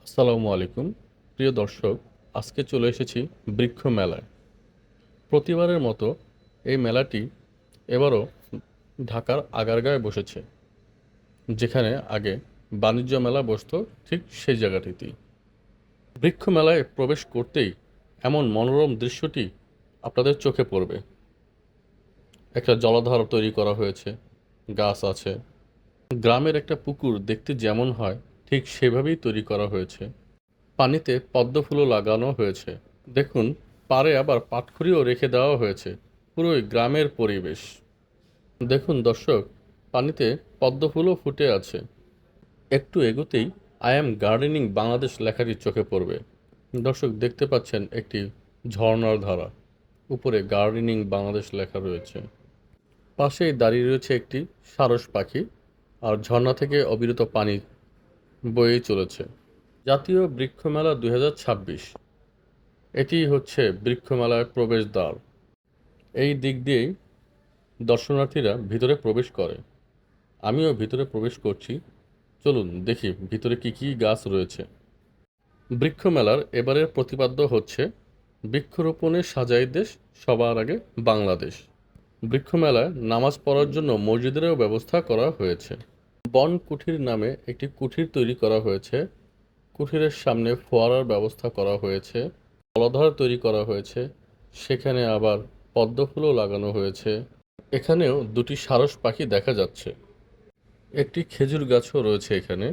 আসসালামু আলাইকুম প্রিয় দর্শক। আজকে চলে এসেছি বৃক্ষ মেলায়। প্রতিবারের মতো এই মেলাটি এবারও ঢাকার আগারগাঁয়ে বসেছে, যেখানে আগে বাণিজ্য মেলা বসতো ঠিক সেই জায়গাটিতেই। বৃক্ষ মেলায় প্রবেশ করতেই এমন মনোরম দৃশ্যটি আপনাদের চোখে পড়বে। একটা জলাধার তৈরি করা হয়েছে, গাছ আছে, গ্রামের একটা পুকুর দেখতে যেমন হয় ঠিক সেভাবেই তৈরি করা হয়েছে। পানিতে পদ্ম ফুলও লাগানো হয়েছে। দেখুন, পাড়ে আবার পাটখড়িও রেখে দেওয়া হয়েছে। পুরোই গ্রামের পরিবেশ। দেখুন দর্শক, পানিতে পদ্ম ফুলও ফুটে আছে। একটু এগোতেই আই অ্যাম গার্ডেনিং বাংলাদেশ লেখাটি চোখে পড়বে। দর্শক দেখতে পাচ্ছেন একটি ঝর্ণার ধারা, উপরে গার্ডেনিং বাংলাদেশ লেখা রয়েছে। পাশেই দাঁড়িয়ে রয়েছে একটি সারস পাখি, আর ঝর্ণা থেকে অবিরত পানি বয়েই চলেছে। জাতীয় বৃক্ষ মেলা 2026, এটি হচ্ছে বৃক্ষমেলার প্রবেশদ্বার। এই দিক দিয়েই দর্শনার্থীরা ভিতরে প্রবেশ করে। আমিও ভিতরে প্রবেশ করছি। চলুন দেখি ভিতরে কি কি গাছ রয়েছে। বৃক্ষমেলার এবারের প্রতিপাদ্য হচ্ছে বৃক্ষরোপণে সাজাই দেশ, সবার আগে বাংলাদেশ। বৃক্ষমেলায় নামাজ পড়ার জন্য মসজিদেরও ব্যবস্থা করা হয়েছে। বন কুঠির নামে একটি কুঠির তৈরি করা হয়েছে। কুঠিরের সামনে ফোয়ারার ব্যবস্থা করা হয়েছে, জলাধার তৈরি করা হয়েছে, সেখানে আবার পদ্ম ফুলও লাগানো হয়েছে। এখানেও দুটি সারস পাখি দেখা যাচ্ছে। একটি খেজুর গাছও রয়েছে এখানে,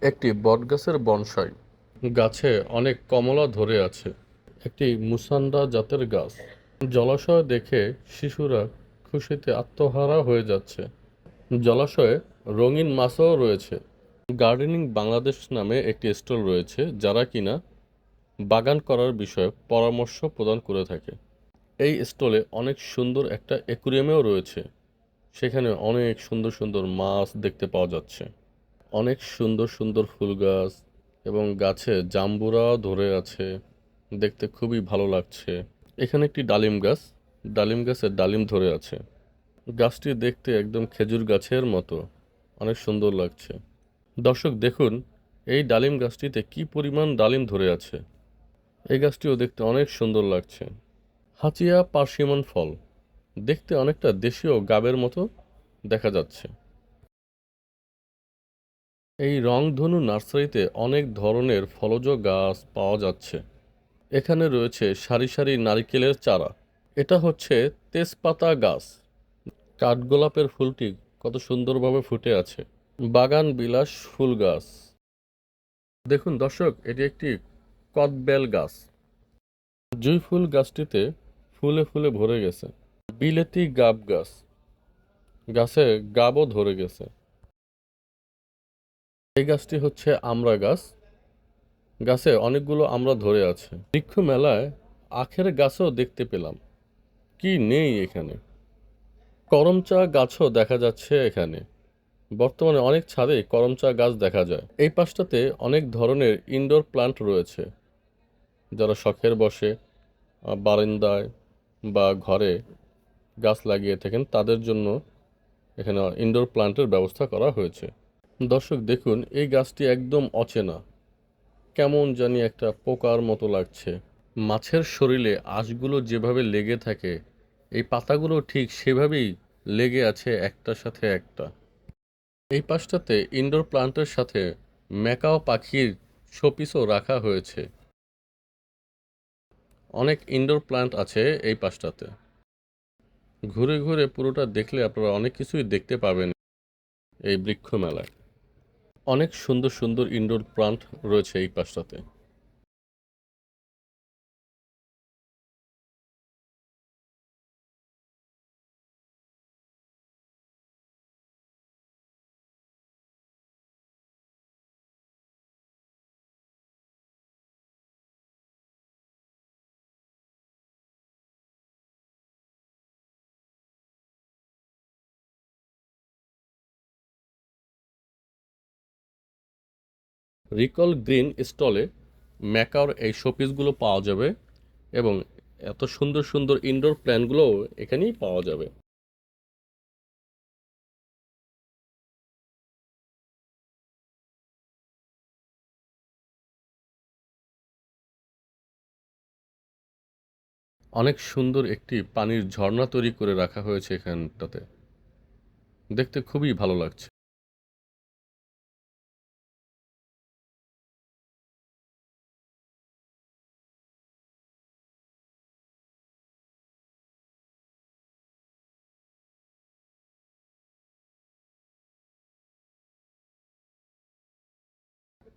একটি বটগাছের বনসাই। গাছে অনেক কমলা ধরে আছে। একটি মুসান্ডা জাতের গাছ। জলাশয় দেখে শিশুরা খুশিতে আত্মহারা হয়ে যাচ্ছে। জলাশয়ে রঙিন মাছও রয়েছে। গার্ডেনিং বাংলাদেশ নামে একটি স্টল রয়েছে, যারা কিনা বাগান করার বিষয়ে পরামর্শ প্রদান করে থাকে। এই স্টলে অনেক সুন্দর একটা অ্যাকুরিয়ামও রয়েছে, সেখানে অনেক সুন্দর সুন্দর মাছ দেখতে পাওয়া যাচ্ছে। অনেক সুন্দর সুন্দর ফুল গাছ এবং গাছে জাম্বুরা ধরে আছে, দেখতে খুবই ভালো লাগছে। এখানে একটি ডালিম গাছ, ডালিম গাছে ডালিম ধরে আছে। গাছটি দেখতে একদম খেজুর গাছের মতো, অনেক সুন্দর লাগছে। দর্শক দেখুন, এই ডালিম গাছটিতে কি পরিমাণ ডালিম ধরে আছে। এই গাছটিও দেখতে অনেক সুন্দর লাগছে। হাচিয়া পার্সিমন ফল, দেখতে অনেকটা দেশীয় গাবের মতো দেখা যাচ্ছে। এই রংধনু নার্সারিতে অনেক ধরনের ফলজ গাছ পাওয়া যাচ্ছে। এখানে রয়েছে সারি সারি নারিকেলের চারা। এটা হচ্ছে তেজপাতা গাছ। কাঠগোলাপের ফুলটি কত সুন্দরভাবে ফুটে আছে। বাগান বিলাস ফুল গাছ। দেখুন দর্শক, এটি একটি কদবেল গাছ। জুঁই ফুল গাছটিতে ফুলে ফুলে ভরে গেছে। বিলেতি গাব গাছ, গাছে গাবও ধরে গেছে। এই গাছটি হচ্ছে আমড়া গাছ, গাছে অনেকগুলো আমড়া ধরে আছে। বৃক্ষ মেলায় আখের গাছও দেখতে পেলাম, কি নেই এখানে। করমচা গাছও দেখা যাচ্ছে এখানে। বর্তমানে অনেক ছাদে করমচা গাছ দেখা যায়। এই পাশটাতে অনেক ধরনের ইনডোর প্লান্ট রয়েছে, যারা শখের বসে বারান্দায় বা ঘরে গাছ লাগিয়ে থাকেন, তাদের জন্য এখানে ইনডোর প্লান্টের ব্যবস্থা করা হয়েছে। দর্শক দেখুন, এই গাছটি একদম অচেনা, কেমন জানি একটা পোকার মতো লাগছে। মাছের শরীরে আঁশগুলো যেভাবে লেগে থাকে, এই পাতাগুলো ঠিক সেভাবেই লেগে আছে একটার সাথে একটা। এই পাশটাতে ইনডোর প্লান্টের সাথে ম্যাকাও পাখির শোপিসও রাখা হয়েছে। অনেক ইনডোর প্লান্ট আছে এই পাশটাতে। ঘুরে ঘুরে পুরোটা দেখলে আপনারা অনেক কিছুই দেখতে পাবেন এই বৃক্ষ মেলায়। অনেক সুন্দর সুন্দর ইনডোর প্লান্ট রয়েছে এই পাশটাতে। রিকল গ্রিন স্টলে ম্যাকাওর এই শোপিসগুলো পাওয়া যাবে, এবং এত সুন্দর সুন্দর ইনডোর প্ল্যান্টগুলোও এখানেই পাওয়া যাবে। অনেক সুন্দর একটি পানির ঝর্ণা তৈরি করে রাখা হয়েছে এখানটাতে। দেখতে খুবই ভালো লাগছে।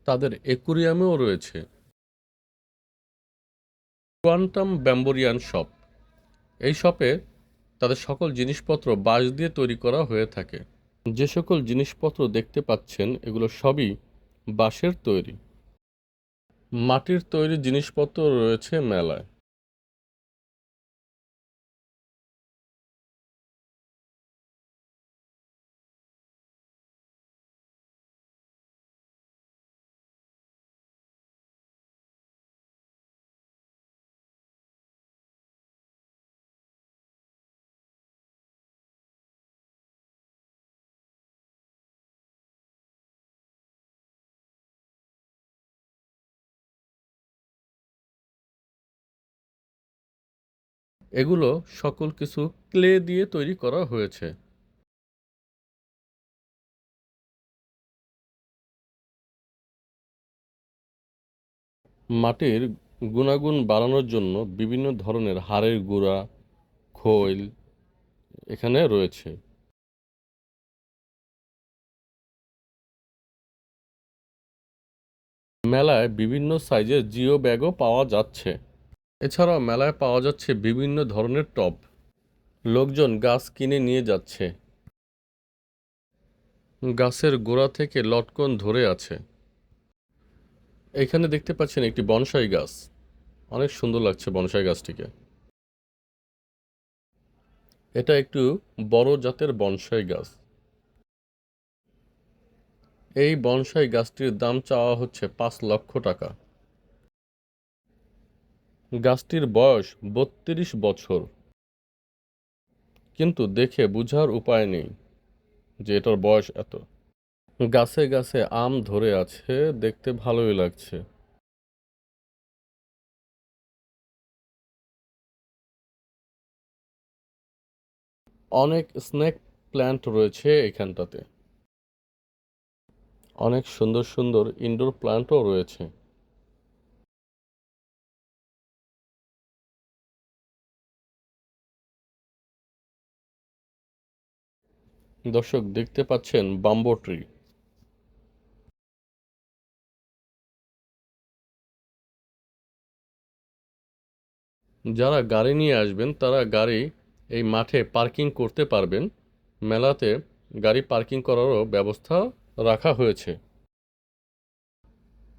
তাদের অ্যাকুরিয়ামেও রয়েছে কোয়ান্টাম ব্যাম্বোরিয়ান শপ। এই শপে তাদের সকল জিনিসপত্র বাঁশ দিয়ে তৈরি করা হয়ে থাকে। যে সকল জিনিসপত্র দেখতে পাচ্ছেন এগুলো সবই বাঁশের তৈরি। মাটির তৈরি জিনিসপত্র রয়েছে মেলায়। এগুলো সকল কিছু ক্লে দিয়ে তৈরি করা হয়েছে। মাটির গুণাগুণ বাড়ানোর জন্য বিভিন্ন ধরনের হাড়ের গুঁড়া, খৈল এখানে রয়েছে। মেলায় বিভিন্ন সাইজের জিও ব্যাগও পাওয়া যাচ্ছে। এছাড়াও মেলায় পাওয়া যাচ্ছে বিভিন্ন ধরনের টব। লোকজন গাছ কিনে নিয়ে যাচ্ছে। গাছের গোড়া থেকে লটকন ধরে আছে। এখানে দেখতে পাচ্ছেন একটি বনসাই গাছ। অনেক সুন্দর লাগছে বনসাই গাছটিকে। এটা একটু বড় জাতের বনসাই গাছ। এই বনসাই গাছটির দাম চাওয়া হচ্ছে ৫ লক্ষ টাকা। গাছটির বয়স ৩২ বছর, কিন্তু দেখে বুঝার উপায় নেই যে এটার বয়স এত। গাছে গাছে আম ধরে আছে, দেখতে ভালোই লাগছে। অনেক স্নেক প্ল্যান্ট রয়েছে এখানটাতে। অনেক সুন্দর সুন্দর ইনডোর প্ল্যান্টও রয়েছে। দর্শক দেখতে পাচ্ছেন বাম্বো ট্রি। যারা গাড়ি নিয়ে আসবেন তারা গাড়ি এই মাঠে পার্কিং করতে পারবেন। মেলাতে গাড়ি পার্কিং করারও ব্যবস্থা রাখা হয়েছে।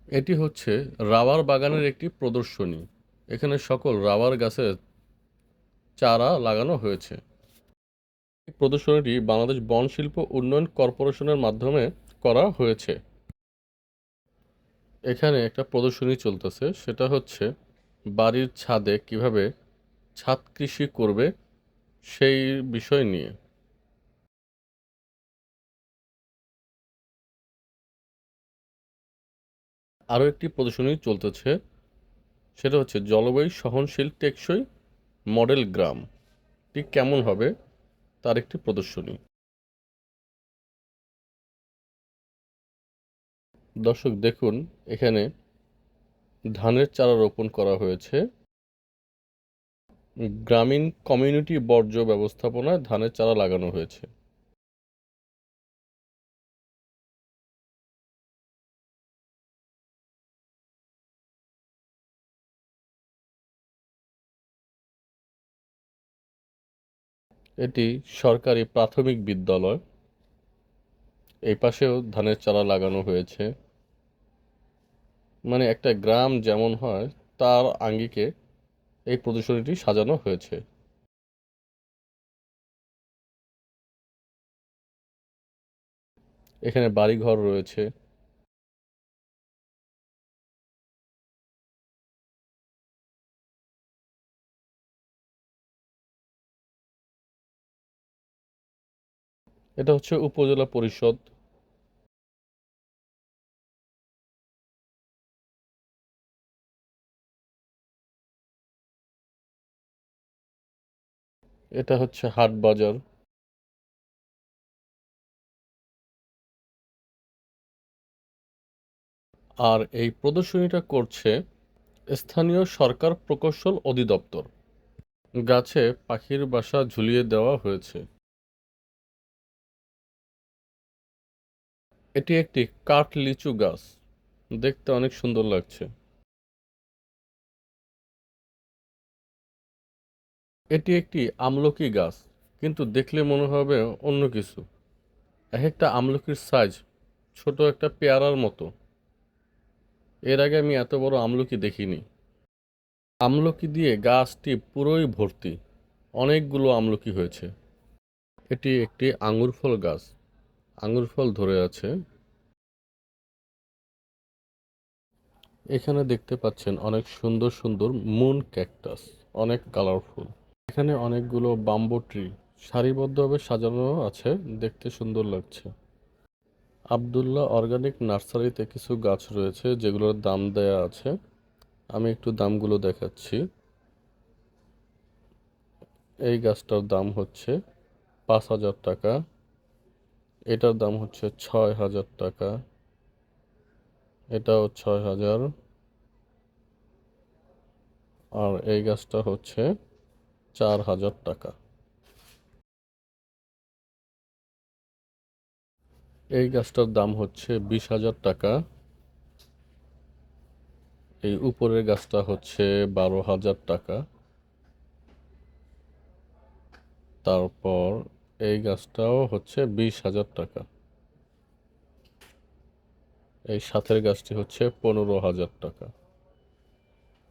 এটি হচ্ছে রাবার বাগানের একটি প্রদর্শনী। এখানে সকল রাবার গাছের চারা লাগানো হয়েছে। এই প্রদর্শনীটি বাংলাদেশ বন শিল্প উন্নয়ন কর্পোরেশনের মাধ্যমে করা হয়েছে। এখানে একটা প্রদর্শনী চলতেছে, সেটা হচ্ছে বাড়ির ছাদে কিভাবে ছাদ কৃষি করবে সেই বিষয় নিয়ে। আরও একটি প্রদর্শনী চলতেছে, সেটা হচ্ছে জলবায়ু সহনশীল টেকসই মডেল গ্রাম ঠিক কেমন হবে তার একটি প্রদর্শনী। দর্শক দেখুন, এখানে ধানের চারা রোপণ করা হয়েছে। গ্রামীণ কমিউনিটি বর্জ্য ব্যবস্থাপনায় ধানের চারা লাগানো হয়েছে। এটি সরকারি প্রাথমিক বিদ্যালয়। এই পাশেও ধানের চারা লাগানো হয়েছে। মানে একটা গ্রাম যেমন হয় তার আঙ্গিকে এই প্রদর্শনীটি সাজানো হয়েছে। এখানে বাড়িঘর রয়েছে। এটা হচ্ছে উপজেলা পরিষদ। এটা হচ্ছে হাট বাজার। আর এই প্রদর্শনীটা করছে স্থানীয় সরকার প্রকৌশল অধিদপ্তর। গাছে পাখির বাসা ঝুলিয়ে দেওয়া হয়েছে। এটি একটি কাঠ লিচু গাছ, দেখতে অনেক সুন্দর লাগছে। এটি একটি আমলকি গাছ, কিন্তু দেখলে মনে হবে অন্য কিছু। এক একটা আমলকির সাইজ ছোট একটা পেয়ারার মতো। এর আগে আমি এত বড় আমলকি দেখিনি। আমলকি দিয়ে গাছটি পুরোই ভর্তি, অনেকগুলো আমলকি হয়েছে। এটি একটি আঙ্গুর ফল গাছ, আঙ্গুর ফল ধরে আছে। এখানে দেখতে পাচ্ছেন অনেক সুন্দর সুন্দর মুন ক্যাকটাস, অনেক কালারফুল। এখানে অনেকগুলো বাম্বু ট্রি সারিবদ্ধভাবে সাজানো আছে, দেখতে সুন্দর লাগছে। আব্দুল্লাহ অর্গানিক নার্সারিতে কিছু গাছ রয়েছে যেগুলোর দাম দেয়া আছে। আমি একটু দামগুলো দেখাচ্ছি। এই গাছটার দাম হচ্ছে 5,000 টাকা, এটার দাম হচ্ছে 6,000 টাকা, এটাও 6,000, আর এই গাছটা হচ্ছে 4,000 টাকা। এই গাছটার দাম হচ্ছে 20,000 টাকা। এই উপরের গাছটা হচ্ছে 12,000 টাকা। তারপর এই গাছটাও হচ্ছে 20,000 টাকা। এই সাথের গাছটি হচ্ছে 15,000 টাকা।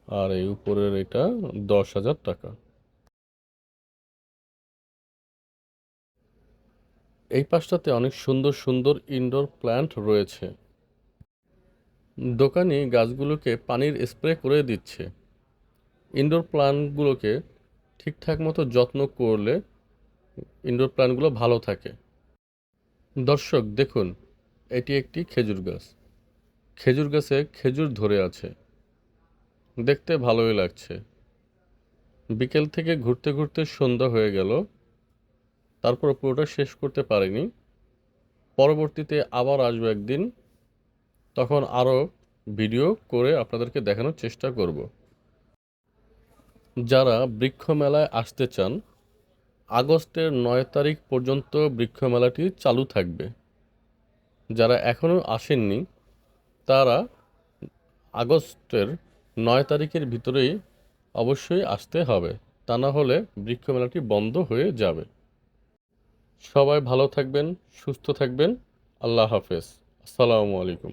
আর এই উপরের এটা 10,000 টাকা। এই পাশটাতে অনেক সুন্দর সুন্দর ইনডোর প্ল্যান্ট রয়েছে। দোকানি গাছগুলোকে পানির স্প্রে করে দিচ্ছে। ইনডোর প্ল্যান্টগুলোকে ঠিকঠাক মতো যত্ন করলে ইনডোর প্ল্যান্টগুলো ভালো থাকে। দর্শক দেখুন, এটি একটি খেজুর গাছ। খেজুর গাছে খেজুর ধরে আছে, দেখতে ভালোই লাগছে। বিকেল থেকে ঘুরতে ঘুরতে সন্ধ্যা হয়ে গেল, তারপর পুরোটা শেষ করতে পারিনি। পরবর্তীতে আবার আসবো একদিন, তখন আরও ভিডিও করে আপনাদেরকে দেখানোর চেষ্টা করব। যারা বৃক্ষ মেলায় আসতে চান, আগস্টের 9 তারিখ পর্যন্ত বৃক্ষ মেলাটি চালু থাকবে। যারা এখনও আসেননি তারা আগস্টের 9 তারিখের ভিতরেই অবশ্যই আসতে হবে, তা না হলে বৃক্ষ মেলাটি বন্ধ হয়ে যাবে। সবাই ভালো থাকবেন, সুস্থ থাকবেন। আল্লাহ হাফেজ। আসসালামু আলাইকুম।